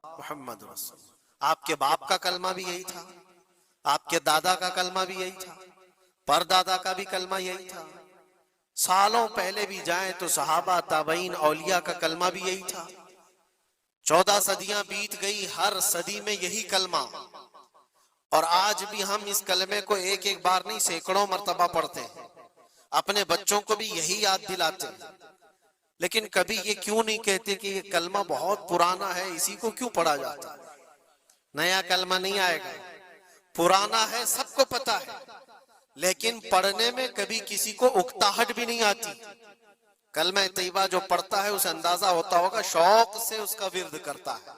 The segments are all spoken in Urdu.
محمد رسول اللہ۔ آپ کے باپ کا کلمہ بھی یہی تھا، آپ کے دادا کا کلمہ بھی یہی تھا، پردادا کا بھی کلمہ یہی تھا، سالوں پہلے بھی جائیں تو صحابہ تابعین اولیاء کا کلمہ بھی یہی تھا۔ 14 صدیاں بیت گئی، ہر صدی میں یہی کلمہ، اور آج بھی ہم اس کلمے کو ایک ایک بار نہیں سینکڑوں مرتبہ پڑھتے ہیں، اپنے بچوں کو بھی یہی یاد دلاتے ہیں۔ لیکن کبھی یہ کیوں نہیں کہتے کہ یہ کلمہ بہت پرانا ہے، اسی کو کیوں پڑھا جاتا ہے؟ نیا کلمہ نہیں آئے گا، پرانا ہے سب کو پتا ہے، لیکن پڑھنے میں کبھی کسی کو اکتاہٹ بھی نہیں آتی۔ کلمہ طیبہ جو پڑھتا ہے اسے اندازہ ہوتا ہوگا شوق سے اس کا ورد کرتا ہے۔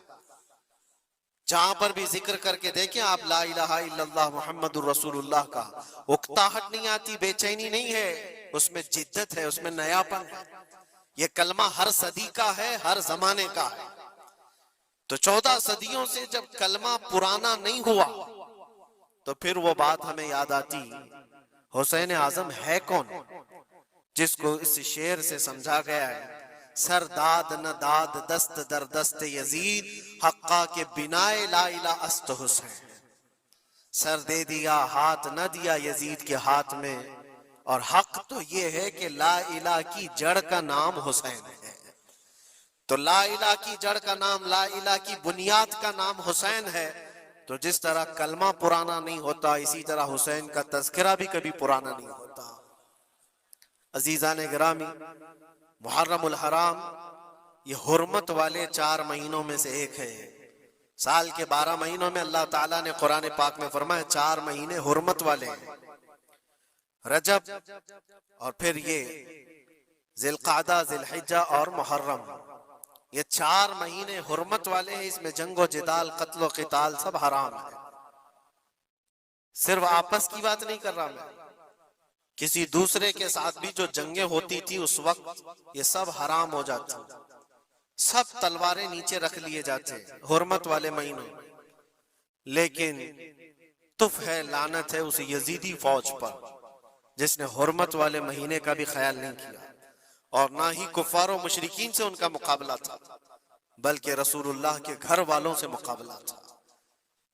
جہاں پر بھی ذکر کر کے دیکھیں آپ لا الہ الا اللہ محمد الرسول اللہ کا، اکتاہٹ نہیں آتی، بے چینی نہیں ہے، اس میں جدت ہے، اس میں نیا پن ہے۔ یہ کلمہ ہر صدی کا ہے، ہر زمانے کا ہے۔ تو 14 صدیوں سے جب کلمہ پرانا نہیں ہوا تو پھر وہ بات ہمیں یاد آتی، حسین اعظم ہے کون جس کو اس شعر سے سمجھا گیا ہے، سر داد نہ داد دست در دست یزید، حقا کے بنائے لا الہ است حسین۔ سر دے دیا ہاتھ نہ دیا یزید کے ہاتھ میں، اور حق تو یہ ہے کہ لا الہ کی جڑ کا نام حسین ہے۔ تو لا الہ کی جڑ کا نام، لا الہ کی بنیاد کا نام حسین ہے۔ تو جس طرح کلمہ پرانا نہیں ہوتا، اسی طرح حسین کا تذکرہ بھی کبھی پرانا نہیں ہوتا۔ عزیزان گرامی، محرم الحرام یہ حرمت والے 4 مہینوں میں سے ایک ہے۔ سال کے 12 مہینوں میں اللہ تعالیٰ نے قرآن پاک میں فرمایا 4 مہینے حرمت والے ہیں، رجب، اور پھر یہ ذی القعدہ، ذی الحجہ اور محرم، یہ 4 مہینے حرمت والے ہیں۔ اس میں جنگ و جدال، قتل و قتال سب حرام ہے۔ صرف آپس کی بات نہیں کر رہا میں، کسی دوسرے کے ساتھ بھی جو جنگیں ہوتی تھی اس وقت یہ سب حرام ہو جاتی، سب تلواریں نیچے رکھ لیے جاتے حرمت والے مہینوں۔ لیکن تف ہے، لعنت ہے اس یزیدی فوج پر جس نے حرمت والے مہینے کا بھی خیال نہیں کیا، اور نہ ہی کفار و مشرکین سے ان کا مقابلہ تھا، بلکہ رسول اللہ کے گھر والوں سے مقابلہ تھا،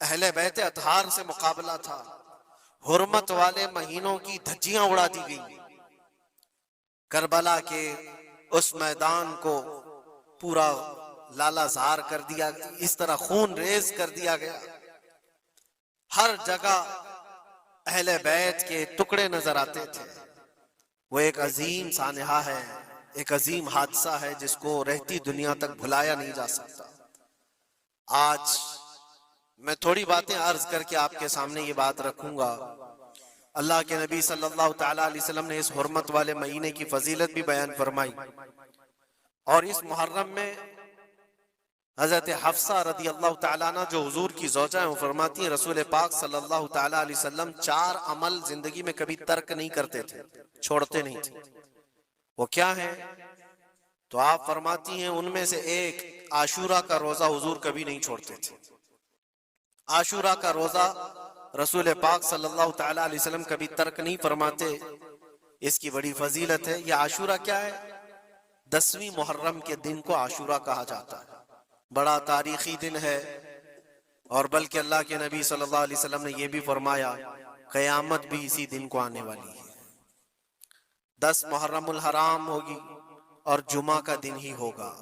اہل بیت اطہار سے مقابلہ تھا۔ حرمت والے مہینوں کی دھجیاں اڑا دی گئی، کربلا کے اس میدان کو پورا لالا زار کر دیا، اس طرح خون ریز کر دیا گیا، ہر جگہ اہل بیت کے ٹکڑے نظر آتے تھے۔ وہ ایک عظیم سانحہ ہے، ایک عظیم حادثہ ہے جس کو رہتی دنیا تک بھلایا نہیں جا سکتا۔ آج میں تھوڑی باتیں عرض کر کے آپ کے سامنے یہ بات رکھوں گا۔ اللہ کے نبی صلی اللہ تعالیٰ علیہ وسلم نے اس حرمت والے مہینے کی فضیلت بھی بیان فرمائی، اور اس محرم میں حضرت حفصہ رضی اللہ تعالیٰ عنہ جو حضور کی زوجہ ہیں، وہ فرماتی ہیں رسول پاک صلی اللہ تعالیٰ علیہ وسلم 4 عمل زندگی میں کبھی ترک نہیں کرتے تھے، چھوڑتے نہیں تھے۔ وہ کیا ہیں؟ تو آپ فرماتی ہیں ان میں سے ایک عاشورہ کا روزہ حضور کبھی نہیں چھوڑتے تھے۔ عاشورہ کا روزہ رسول پاک صلی اللہ تعالیٰ علیہ وسلم کبھی ترک نہیں فرماتے، اس کی بڑی فضیلت ہے۔ یہ عاشورہ کیا ہے؟ 10ویں محرم کے دن کو عاشورہ کہا جاتا ہے، بڑا تاریخی دن ہے، اور بلکہ اللہ کے نبی صلی اللہ علیہ وسلم نے یہ بھی فرمایا قیامت بھی اسی دن کو آنے والی ہے۔ 10 محرم الحرام ہوگی اور جمعہ کا دن ہی ہوگا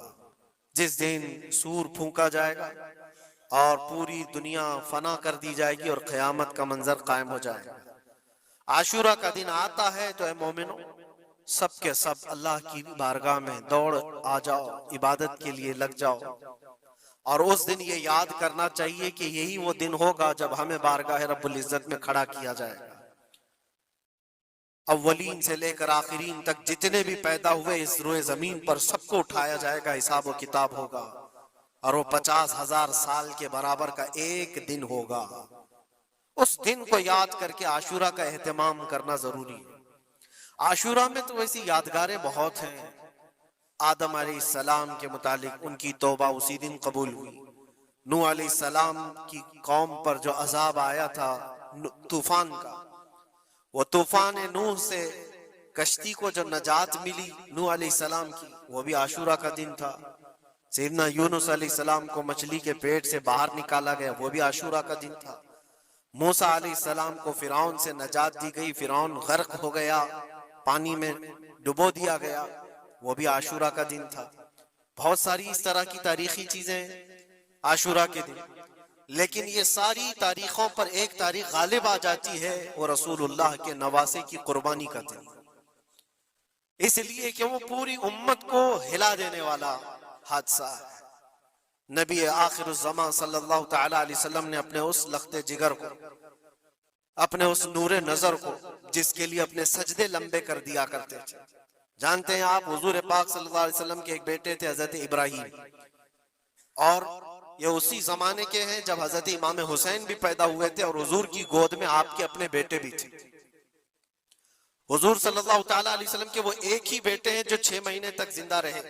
جس دن سور پھونکا جائے گا اور پوری دنیا فنا کر دی جائے گی اور قیامت کا منظر قائم ہو جائے گا۔ عاشورہ کا دن آتا ہے تو اے مومنوں سب کے سب اللہ کی بارگاہ میں دوڑ آ جاؤ، عبادت کے لیے لگ جاؤ، اور اس دن یہ یاد کرنا چاہیے کہ یہی وہ دن ہوگا جب ہمیں بارگاہ رب العزت میں کھڑا کیا جائے گا۔ اولین سے لے کر آخرین تک جتنے بھی پیدا ہوئے اس روئے زمین پر سب کو اٹھایا جائے گا، حساب و کتاب ہوگا، اور وہ 50,000 سال کے برابر کا ایک دن ہوگا۔ اس دن کو یاد کر کے عاشورہ کا اہتمام کرنا ضروری ہے۔ عاشورہ میں تو ویسی یادگاریں بہت ہیں۔ آدم علیہ السلام کے متعلق ان کی توبہ اسی دن قبول ہوئی۔ نوح علیہ السلام کی قوم پر جو عذاب آیا تھا طوفان کا، وہ طوفان نوح سے کشتی کو جو نجات ملی نوح علیہ السلام کی، وہ بھی عاشورہ کا دن تھا۔ سیدنا یونس علیہ السلام کو مچھلی کے پیٹ سے باہر نکالا گیا، وہ بھی عاشورہ کا دن تھا۔ موسیٰ علیہ السلام کو فرعون سے نجات دی گئی، فرعون غرق ہو گیا، پانی میں ڈبو دیا گیا، وہ بھی عاشورہ کا دن تھا۔ بہت ساری اس طرح کی تاریخی چیزیں عاشورہ کے دن، لیکن یہ ساری تاریخوں پر ایک تاریخ غالب آ جاتی ہے، وہ رسول اللہ کے نواسے کی قربانی کا دن، اس لیے کہ وہ پوری امت کو ہلا دینے والا حادثہ ہے۔ نبی آخر الزمان صلی اللہ تعالی علیہ وسلم نے اپنے اس لخت جگر کو، اپنے اس نور نظر کو، جس کے لیے اپنے سجدے لمبے کر دیا کرتے تھے، جانتے ہیں آپ حضور پاک صلی اللہ علیہ وسلم کے ایک بیٹے تھے حضرت ابراہیم، اور یہ اسی زمانے کے ہیں جب حضرت امام حسین بھی پیدا ہوئے تھے، اور حضور کی گود میں آپ کے اپنے بیٹے بھی تھے۔ حضور صلی اللہ تعالی علیہ وسلم کے وہ ایک ہی بیٹے ہیں جو 6 مہینے تک زندہ رہے۔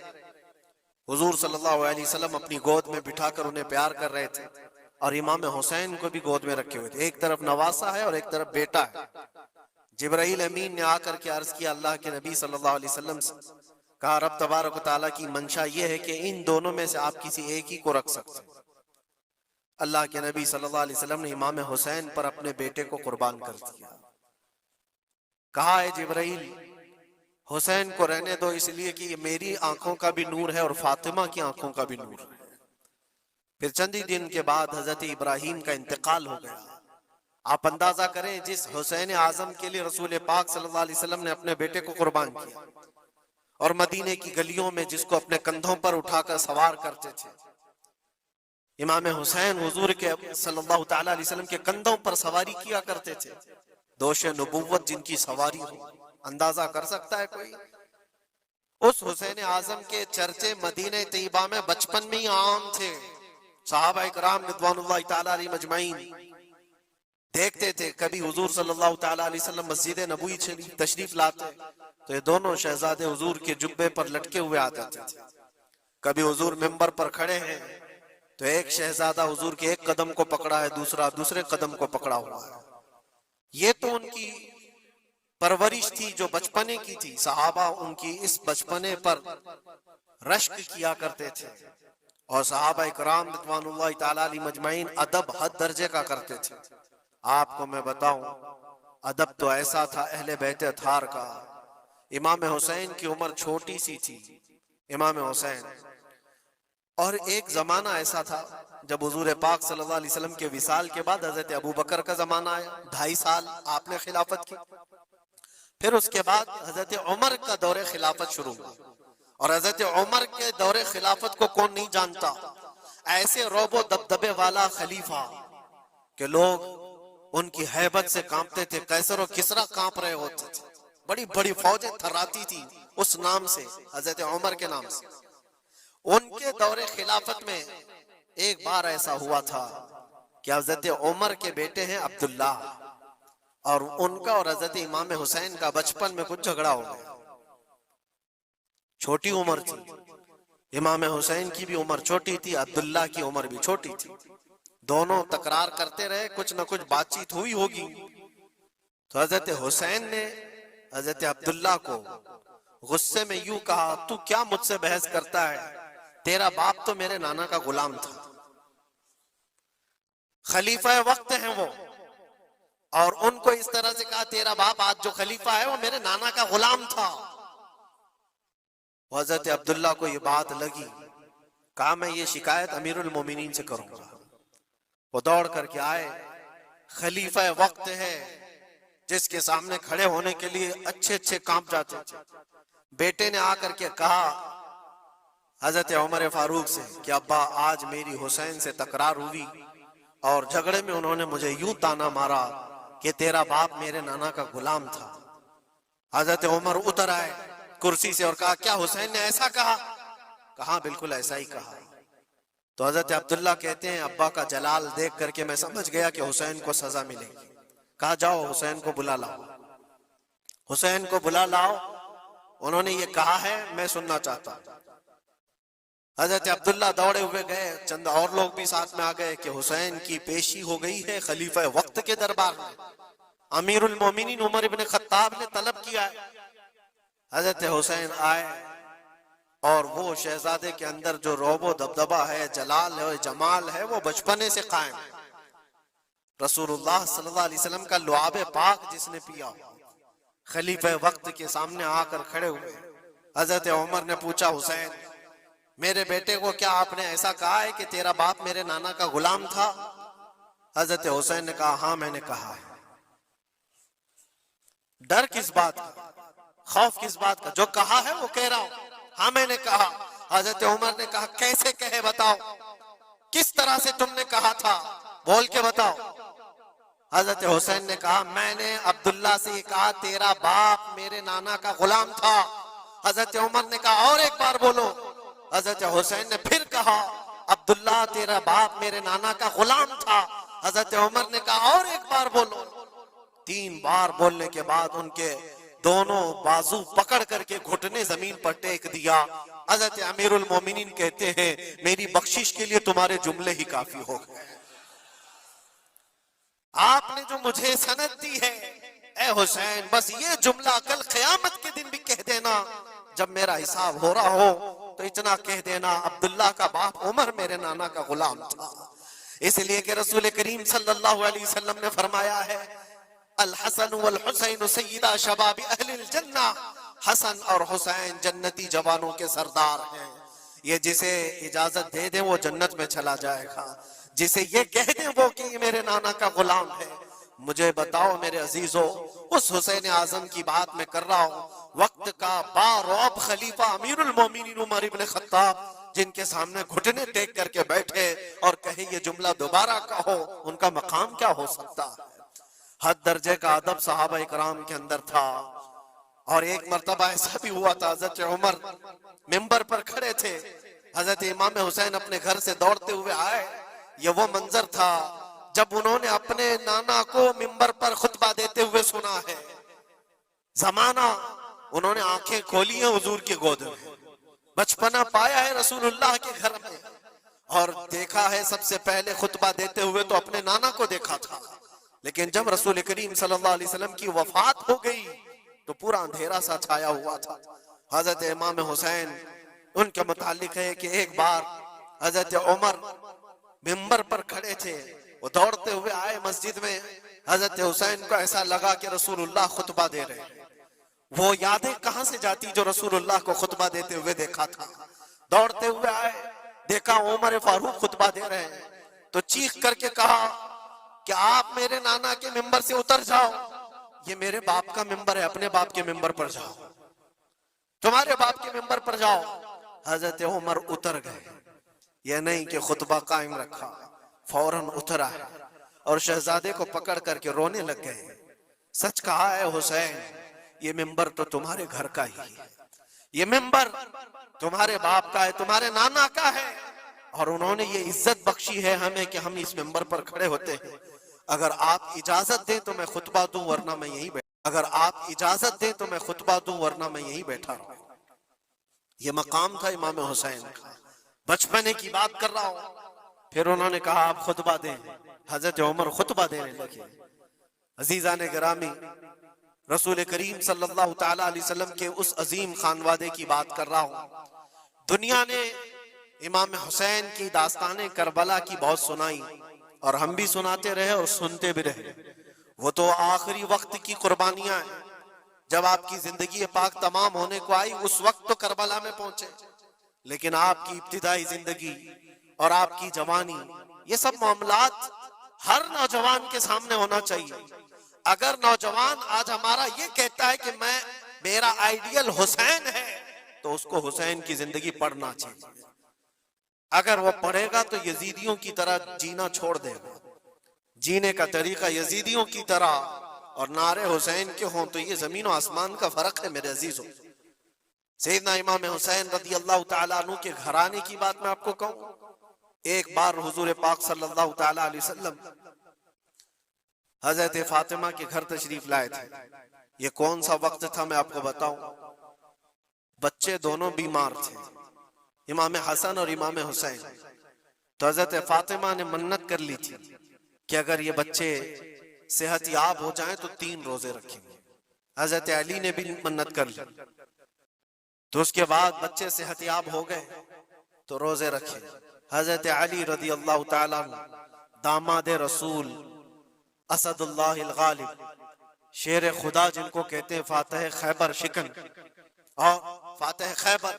حضور صلی اللہ علیہ وسلم اپنی گود میں بٹھا کر انہیں پیار کر رہے تھے، اور امام حسین کو بھی گود میں رکھے ہوئے تھے، ایک طرف نواسا ہے اور ایک طرف بیٹا ہے۔ جبرائیل امین نے آ کر کے عرض کیا اللہ کے نبی صلی اللہ علیہ وسلم سے، کہا رب تبارک و تعالیٰ کی منشا یہ ہے کہ ان دونوں میں سے آپ کسی ایک ہی کو رکھ سکتے ہیں۔ اللہ کے نبی صلی اللہ علیہ وسلم نے امام حسین پر اپنے بیٹے کو قربان کر دیا۔ کہا ہے جبرائیل حسین کو رہنے دو، اس لیے کہ یہ میری آنکھوں کا بھی نور ہے اور فاطمہ کی آنکھوں کا بھی نور ہے۔ پھر چندی دن کے بعد حضرت ابراہیم کا انتقال ہو گیا۔ آپ اندازہ کریں جس حسین اعظم کے لیے رسول پاک صلی اللہ علیہ وسلم نے اپنے بیٹے کو قربان کیا، اور مدینے کی گلیوں میں جس کو اپنے کندھوں پر اٹھا کر سوار کرتے تھے، امام حسین حضور کے صلی اللہ تعالی علیہ وسلم کے کندھوں پر سواری کیا کرتے تھے۔ دوش نبوت جن کی سواری ہو، اندازہ کر سکتا ہے کوئی؟ اس حسین اعظم کے چرچے مدینہ طیبہ میں بچپن میں ہی عام تھے۔ صحابہ اکرام رضوان اللہ تعالی علیہ مجمعین دیکھتے تھے، کبھی حضور صلی اللہ تعالی علیہ وسلم مسجد نبوی تشریف لاتے تو یہ دونوں شہزادے حضور کے جبے پر لٹکے ہوئے آتے تھے۔ کبھی حضور ممبر پر کھڑے ہیں تو ایک شہزادہ حضور کے ایک قدم کو پکڑا ہے، دوسرا دوسرے قدم کو پکڑا ہوا ہے۔ یہ تو ان کی پرورش تھی جو بچپنے کی تھی۔ صحابہ ان کی اس بچپنے پر رشک کیا کرتے تھے، اور صحابہ اکرام رضوان اللہ تعالی علیہ مجمعین ادب حد درجے کا کرتے تھے۔ آپ کو میں بتاؤں، ادب تو ایسا تھا اہل بیت اطہار کا۔ امام حسین کی عمر چھوٹی سی تھی، امام حسین، اور ایک زمانہ ایسا تھا جب حضور پاک صلی اللہ علیہ وسلم کے وصال کے بعد حضرت ابو بکر کا زمانہ آیا، 2.5 سال آپ نے خلافت کی۔ پھر اس کے بعد حضرت عمر کا دور خلافت شروع ہوا، اور حضرت عمر کے دور خلافت کو کون نہیں جانتا؟ ایسے روب و دبدبے والا خلیفہ کہ لوگ ان کی ہیبت سے کانپتے تھے، قیصر و کسریٰ کانپ رہے ہوتے تھے، بڑی بڑی فوجیں تھراتی تھی اس نام سے، حضرت عمر کے نام سے۔ ان کے دور خلافت میں ایک بار ایسا ہوا تھا کہ حضرت عمر کے بیٹے ہیں عبداللہ، اور ان کا اور حضرت امام حسین کا بچپن میں کچھ جھگڑا ہو گیا۔ چھوٹی عمر تھی، امام حسین کی بھی عمر چھوٹی تھی، عبداللہ کی عمر بھی چھوٹی تھی، دونوں تکرار کرتے رہے، کچھ نہ کچھ بات چیت ہوئی ہوگی۔ تو حضرت حسین نے حضرت عبداللہ کو غصے میں یوں کہا، تو کیا مجھ سے بحث کرتا ہے؟ تیرا باپ تو میرے نانا کا غلام تھا، خلیفہ وقت ہیں وہ، اور ان کو اس طرح سے کہا تیرا باپ آج جو خلیفہ ہے وہ میرے نانا کا غلام تھا۔ حضرت عبداللہ کو یہ بات لگی، کہا میں یہ شکایت امیر المومنین سے کروں گا۔ وہ دوڑ کر کے آئے، خلیفہ وقت ہے جس کے سامنے کھڑے ہونے کے لیے اچھے کانپ جاتے تھے۔ بیٹے نے آ کر کے کہا حضرت عمر فاروق سے کہ ابا آج میری حسین سے تکرار ہوئی، اور جھگڑے میں انہوں نے مجھے یوں تانا مارا کہ تیرا باپ میرے نانا کا غلام تھا۔ حضرت عمر اتر آئے کرسی سے اور کہا کیا حسین نے ایسا کہا؟ کہا بالکل ایسا ہی کہا۔ تو حضرت عبداللہ کہتے ہیں ابا کا جلال دیکھ کر کے میں سمجھ گیا کہ حسین کو سزا ملے گی۔ کہا جاؤ حسین کو بلا لاؤ، حسین کو بلا لاؤ، انہوں نے یہ کہا ہے میں سننا چاہتا ہوں۔ حضرت عبداللہ دوڑے ہوئے گئے، چند اور لوگ بھی ساتھ میں آ گئے کہ حسین کی پیشی ہو گئی ہے خلیفہ وقت کے دربار میں، امیر المومنین عمر بن خطاب نے طلب کیا ہے۔ حضرت حسین آئے، اور وہ شہزادے کے اندر جو روب و دبدبہ ہے، جلال ہے، جمال ہے، وہ بچپنے سے قائم ہے۔ رسول اللہ صلی اللہ علیہ وسلم کا لعاب پاک جس نے پیا، خلیفہ وقت کے سامنے آ کر کھڑے ہوئے، حضرت عمر نے پوچھا حسین میرے بیٹے کو کیا آپ نے ایسا کہا ہے کہ تیرا باپ میرے نانا کا غلام تھا؟ حضرت حسین نے کہا ہاں میں نے کہا ہے۔ ڈر کس بات کا، خوف کس بات کا؟ جو کہا ہے وہ کہہ رہا ہوں، ہاں میں نے کہا۔ حضرت عمر نے کہا کیسے کہے بتاؤ، کس طرح سے تم نے کہا تھا، بول کے بتاؤ۔ حضرت حسین نے کہا میں نے عبداللہ سے یہ کہا تیرا باپ میرے نانا کا غلام تھا۔ حضرت عمر نے کہا اور ایک بار بولو۔ حضرت حسین نے پھر کہا عبداللہ تیرا باپ میرے نانا کا غلام تھا۔ حضرت عمر نے کہا اور ایک بار بولو۔ 3 بار بولنے کے بعد ان کے دونوں بازو پکڑ کر کے گھٹنے زمین پر ٹیک دیا۔ حضرت امیر المومنین کہتے ہیں میری بخشش کے لیے تمہارے جملے ہی کافی ہو گئے، آپ نے جو مجھے سند دی ہے اے حسین بس یہ جملہ کل قیامت کے دن بھی کہہ دینا، جب میرا حساب ہو رہا ہو تو اتنا کہہ دینا عبداللہ کا باپ عمر میرے نانا کا غلام تھا۔ اس لیے کہ رسول کریم صلی اللہ علیہ وسلم نے فرمایا ہے الحسن والحسین سیدہ شباب اہل الجنہ، حسن اور حسین جنتی جوانوں کے سردار ہیں۔ یہ جسے اجازت دے دیں وہ جنت میں چلا جائے گا، جسے یہ کہہ دیں وہ کہ یہ میرے نانا کا غلام ہے۔ مجھے بتاؤ میرے عزیزو، اس حسین اعظم کی بات میں کر رہا ہوں، وقت کا باروب خلیفہ امیر المومنین عمر ابن خطاب جن کے سامنے گھٹنے ٹیک کر کے بیٹھے اور کہے یہ جملہ دوبارہ کہو، ان کا مقام کیا ہو سکتا ہے؟ حد درجے کا ادب صحابہ اکرام کے اندر تھا۔ اور ایک مرتبہ ایسا بھی ہوا تھا، حضرت عمر ممبر پر کھڑے تھے، حضرت امام حسین اپنے گھر سے دوڑتے ہوئے آئے۔ یہ وہ منظر تھا جب انہوں نے اپنے نانا کو ممبر پر خطبہ دیتے ہوئے سنا ہے۔ زمانہ انہوں نے آنکھیں کھولی ہیں حضور کی گود میں، بچپنا پایا ہے رسول اللہ کے گھر میں، اور دیکھا ہے سب سے پہلے خطبہ دیتے ہوئے تو اپنے نانا کو دیکھا تھا، لیکن جب رسول کریم صلی اللہ علیہ وسلم کی وفات ہو گئی تو پورا اندھیرا سا چھایا ہوا تھا۔ حضرت امام حسین ان کے متعلق ہے کہ ایک بار حضرت عمر ممبر پر کھڑے تھے، وہ دوڑتے ہوئے آئے مسجد میں، حضرت حسین کو ایسا لگا کہ رسول اللہ خطبہ دے رہے ہیں۔ وہ یادیں کہاں سے جاتی جو رسول اللہ کو خطبہ دیتے ہوئے دیکھا تھا۔ دوڑتے ہوئے آئے، دیکھا عمر فاروق خطبہ دے رہے ہیں، تو چیخ کر کے کہا کہ آپ میرے نانا کے ممبر سے اتر جاؤ، یہ میرے باپ کا ممبر ہے، اپنے باپ کے ممبر پر جاؤ، تمہارے باپ کے ممبر پر جاؤ۔ حضرت عمر اتر گئے، یہ نہیں کہ خطبہ قائم رکھا، فوراً اترا ہے اور شہزادے کو پکڑ کر کے رونے لگ گئے۔ سچ کہا ہے حسین، یہ ممبر تو تمہارے گھر کا ہی ہے، یہ ممبر تمہارے باپ کا ہے، تمہارے نانا کا ہے، اور انہوں نے یہ عزت بخشی ہے ہمیں کہ ہم اس ممبر پر کھڑے ہوتے ہیں۔ اگر آپ اجازت دیں تو میں خطبہ دوں ورنہ میں یہیں بیٹھا، اگر آپ اجازت دیں تو میں خطبہ دوں ورنہ میں یہیں بیٹھا رہوں۔ یہ مقام تھا امام حسین کا، بچپنے کی بات کر رہا ہوں۔ پھر انہوں نے کہا آپ خطبہ دیں، حضرت عمر خطبہ دینے لگے۔ عزیزان گرامی، رسول کریم صلی اللہ تعالیٰ علیہ وسلم کے اس عظیم خانوادے کی بات کر رہا ہوں۔ دنیا نے امام حسین کی داستانِ کربلا کی بہت سنائی، اور ہم بھی سناتے رہے اور سنتے بھی رہے۔ وہ تو آخری وقت کی قربانیاں ہیں، جب آپ کی زندگی پاک تمام ہونے کو آئی اس وقت تو کربلا میں پہنچے، لیکن آپ کی ابتدائی زندگی اور آپ کی جوانی، یہ سب معاملات ہر نوجوان کے سامنے ہونا چاہیے۔ اگر نوجوان آج ہمارا یہ کہتا ہے کہ میرا آئیڈیل حسین ہے، تو اس کو حسین کی زندگی پڑھنا چاہیے۔ اگر وہ پڑھے گا تو یزیدیوں کی طرح جینا چھوڑ دے گا، جینے کا طریقہ یزیدیوں کی طرح اور نعرے حسین کے ہوں تو یہ زمین و آسمان کا فرق ہے میرے عزیزوں۔ سیدنا امام حسین رضی اللہ تعالیٰ عنہ کے گھرانے کی بات میں آپ کو کہوں، ایک بار حضور پاک صلی اللہ تعالیٰ علیہ وسلم حضرت فاطمہ کے گھر تشریف لائے تھے۔ یہ کون سا وقت تھا میں آپ کو بتاؤں، بچے دونوں بیمار تھے، امام حسن اور امام حسین۔ تو حضرت فاطمہ نے منت کر لی تھی کہ اگر یہ بچے صحت یاب ہو جائیں تو 3 روزے رکھیں گے۔ حضرت علی نے بھی منت کر لی، تو اس کے بعد بچے صحت یاب ہو گئے تو روزے رکھے. حضرت علی رضی اللہ تعالیٰ عنہ داماد رسول، اسد اللہ الغالب، شیر خدا جن کو کہتے ہیں، فاتح خیبر شکن اور فاتح خیبر،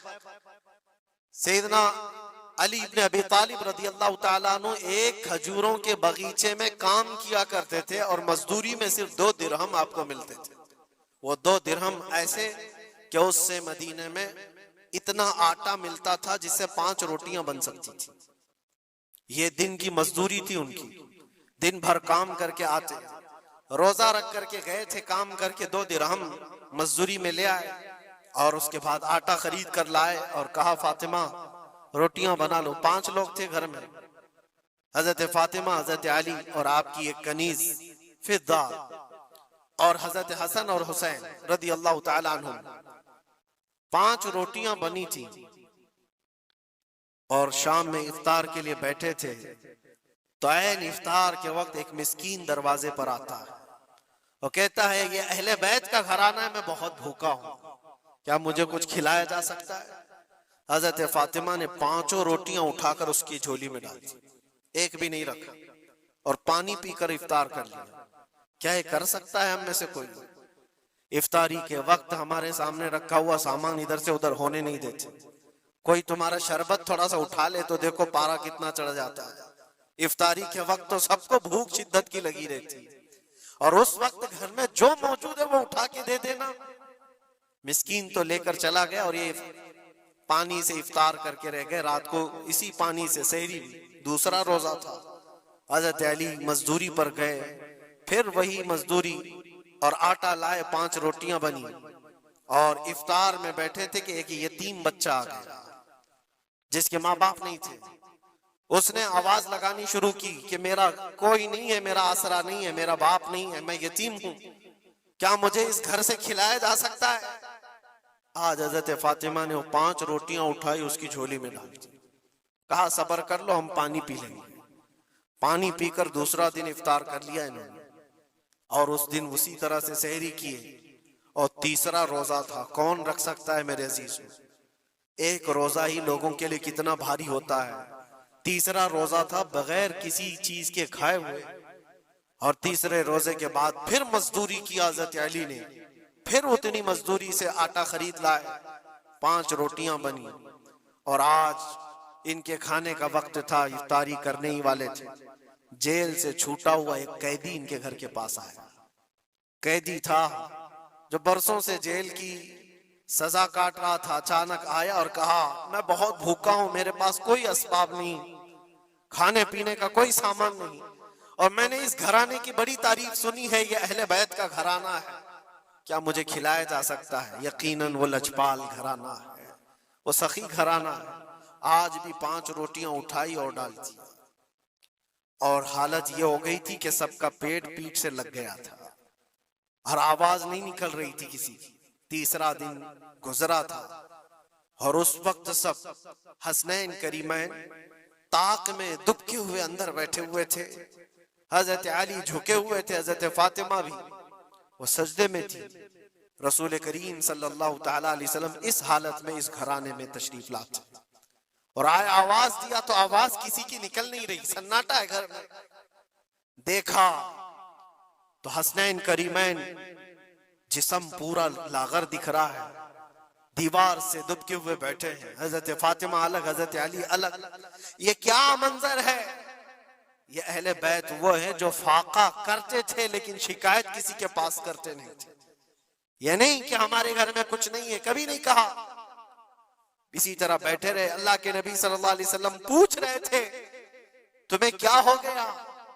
سیدنا علی ابن ابی طالب رضی اللہ تعالیٰ عنہ ایک کھجوروں کے باغیچے میں کام کیا کرتے تھے اور مزدوری میں صرف 2 درہم آپ کو ملتے تھے. وہ 2 درہم ایسے کہ اس سے مدینے میں اتنا آٹا ملتا تھا جس سے 5 روٹیاں بن سکتی تھی. یہ دن کی مزدوری تھی ان کی. دن بھر کام کر کے آتے، روزہ رکھ کر کے گئے تھے، کام کر کے 2 درہم مزدوری میں لے آئے اور اس کے بعد آٹا خرید کر لائے اور کہا فاطمہ روٹیاں بنا لو. 5 لوگ تھے گھر میں، حضرت فاطمہ، حضرت علی اور آپ کی ایک کنیز فضہ اور حضرت حسن اور حسین رضی اللہ تعالیٰ عنہ. 5 روٹیاں بنی تھی اور شام میں افطار کے لیے بیٹھے تھے تو عین افطار کے وقت ایک مسکین دروازے پر آتا ہے. وہ کہتا ہے یہ اہل بیت کا گھرانہ ہے، میں بہت بھوکا ہوں، کیا مجھے کچھ کھلایا جا سکتا ہے؟ حضرت فاطمہ نے 5 روٹیاں اٹھا کر اس کی جھولی میں ڈال دی، ایک بھی نہیں رکھا، اور پانی پی کر افطار کر لیا. کیا یہ کر سکتا ہے ہم میں سے کوئی؟ افطاری کے وقت ہمارے سامنے رکھا ہوا سامان ادھر سے ادھر ہونے نہیں دیتے. کوئی تمہارا شربت تھوڑا سا اٹھا لے تو دیکھو پارا کتنا چڑھ جاتا ہے. افطاری کے وقت تو سب کو بھوک شدت کی لگی رہتی ہے، اور اس وقت گھر میں جو موجود ہے وہ اٹھا کے دے دینا. مسکین تو لے کر چلا گیا اور یہ پانی سے افطار کر کے رہ گئے. رات کو اسی پانی سے سحری بھی، دوسرا روزہ تھا. حضرت علی مزدوری پر گئے، پھر وہی مزدوری اور آٹا لائے، 5 روٹیاں بنی اور افطار میں بیٹھے تھے کہ ایک یتیم بچہ آ گیا جس کے ماں باپ نہیں تھے. اس نے آواز لگانی شروع کی کہ میرا کوئی نہیں ہے، میرا آسرا نہیں ہے، میرا باپ نہیں ہے، میں یتیم ہوں، کیا مجھے اس گھر سے کھلایا جا سکتا ہے؟ آج حضرت فاطمہ نے وہ 5 روٹیاں اٹھائی، اس کی جھولی میں ڈال دی، کہا صبر کر لو، ہم پانی پی لیں گے. پانی پی کر دوسرا دن افطار کر لیا انہوں نے، اور اس دن اسی طرح سے سحری کیے. اور تیسرا روزہ تھا. کون رکھ سکتا ہے میرے عزیزوں؟ ایک روزہ ہی لوگوں کے لیے کتنا بھاری ہوتا ہے. تیسرا روزہ تھا بغیر کسی چیز کے کھائے ہوئے، اور تیسرے روزے کے بعد پھر مزدوری کی حضرت علی نے، پھر اتنی مزدوری سے آٹا خرید لائے، 5 روٹیاں بنی. اور آج ان کے کھانے کا وقت تھا، افطاری کرنے ہی والے تھے. جیل سے چھوٹا ہوا ایک قیدی ان کے گھر کے پاس آیا. قیدی تھا جو برسوں سے جیل کی سزا کاٹ رہا تھا. اچانک آیا اور کہا میں بہت بھوکا ہوں، میرے پاس کوئی اسباب نہیں، کھانے پینے کا کوئی سامان نہیں، اور میں نے اس گھرانے کی بڑی تعریف سنی ہے، یہ اہل بیت کا گھرانہ ہے، کیا مجھے کھلایا جا سکتا ہے؟ یقیناً وہ لجپال گھرانہ ہے، وہ سخی گھرانہ ہے. آج بھی 5 روٹیاں اٹھائی اور ڈال دی، اور حالت یہ ہو گئی تھی کہ سب کا پیٹ سے لگ گیا تھا اور آواز نہیں نکل رہی تھی کسی کی. تیسرا دن گزرا تھا اور اس وقت سب حسنین کریمین طاق میں دبکے ہوئے اندر بیٹھے ہوئے تھے. حضرت علی جھکے ہوئے تھے، حضرت فاطمہ بھی وہ سجدے میں تھی. رسول کریم صلی اللہ تعالی علیہ وسلم اس حالت میں اس گھرانے میں تشریف لاتے اور آئے. آواز دیا تو آواز کسی کی نکل نہیں رہی، سناٹا ہے گھر میں. دیکھا تو حسنین کریمین جسم پورا لاغر دکھ رہا ہے، دیوار سے دبکے ہوئے بیٹھے ہیں. حضرت فاطمہ الگ، حضرت علی الگ. یہ کیا منظر ہے؟ یہ اہل بیت وہ ہیں جو فاقہ کرتے تھے لیکن شکایت کسی کے پاس کرتے نہیں تھے. یہ نہیں کہ ہمارے گھر میں کچھ نہیں ہے، کبھی نہیں کہا. اسی طرح بیٹھے رہے. اللہ کے نبی صلی اللہ علیہ وسلم پوچھ رہے تھے تمہیں کیا ہو گیا؟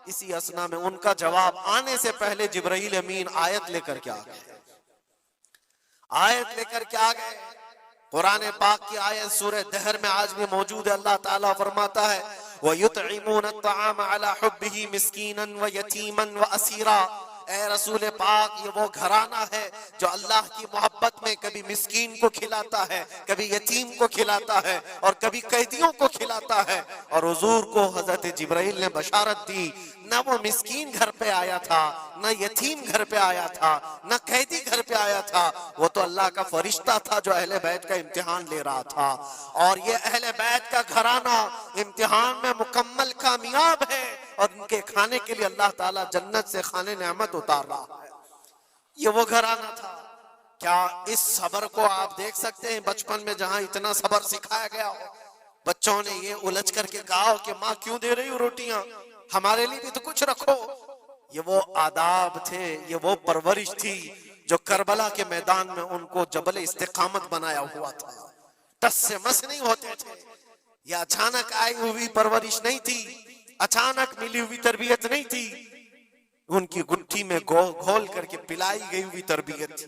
اسی اسنا میں ان کا جواب آنے سے پہلے جبرائیل امین آیت لے کر کے آ گئے. آیت لے کر کے آ گئے. قرآن پاک کی آیت سورہ دہر میں آج بھی موجود ہے. اللہ تعالیٰ فرماتا ہے وَيُطْعِمُونَ الطَّعَامَ عَلَى حُبِّهِ مِسْكِينًا وَيَتِيمًا وَأَسِيرًا اے رسول پاک، یہ وہ گھرانہ ہے جو اللہ کی محبت میں کبھی مسکین کو کھلاتا ہے، کبھی یتیم کو کھلاتا ہے، اور کبھی قیدیوں کو کھلاتا ہے۔ اور حضور کو حضرت جبرائیل نے بشارت دی، نہ وہ مسکین گھر پہ آیا تھا، نہ یتیم گھر پہ آیا تھا، نہ قیدی گھر پہ آیا تھا، وہ تو اللہ کا فرشتہ تھا جو اہل بیت کا امتحان لے رہا تھا۔ اور یہ اہل بیت کا گھرانہ امتحان میں مکمل کامیاب ہے، اور ان کے کھانے کے لیے اللہ تعالیٰ جنت سے کھانے نعمت اتار رہا ہے۔ یہ وہ گھرانہ تھا۔ کیا اس صبر کو آپ دیکھ سکتے ہیں بچپن میں جہاں اتنا صبر سکھایا گیا ہو؟ بچوں نے یہ الجھ کر کے کہا ہو کہ ماں کیوں دے رہی ہو روٹیاں، ہمارے لیے بھی تو کچھ رکھو۔ یہ وہ آداب تھے، یہ وہ پرورش تھی جو کربلا کے میدان میں ان کو جبل استقامت بنایا ہوا تھا۔ ٹس سے مس نہیں ہوتے تھے، یہ اچانک آئی ہوئی پرورش نہیں تھی، اچانک ملی ہوئی تربیت نہیں تھی، ان کی گٹھی میں گھول کر کے پلائی گئی ہوئی تربیت تھی۔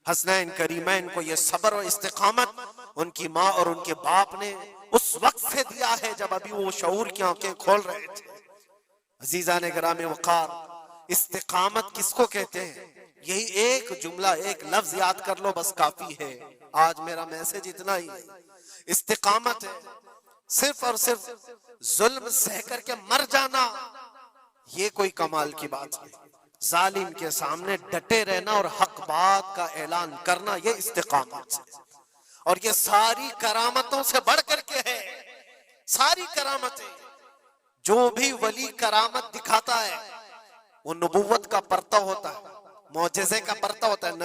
حسنین کریمین کو یہ صبر و استقامت ان کی ماں اور ان کے باپ نے اس وقت سے دیا ہے جب ابھی وہ شعور کی آنکھیں کھول رہے تھے۔ عزیزان گرامی وقار، استقامت کس کو کہتے ہیں؟ یہی ایک جملہ، ایک لفظ یاد کر لو، بس کافی ہے۔ آج میرا میسج اتنا ہی ہے۔ استقامت ہے صرف اور صرف ظلم سہ کر کے مر جانا، یہ کوئی کمال کی بات نہیں۔ ظالم کے سامنے ڈٹے رہنا اور حق بات کا اعلان کرنا، یہ استقامت ہے۔ اور یہ ساری کرامتوں سے بڑھ کر کے ہے۔ ساری کرامتیں، جو بھی ولی کرامت دکھاتا ہے وہ نبوت کا پرتو ہوتا ہے، معجزے کا پرتو ہوتا ہے۔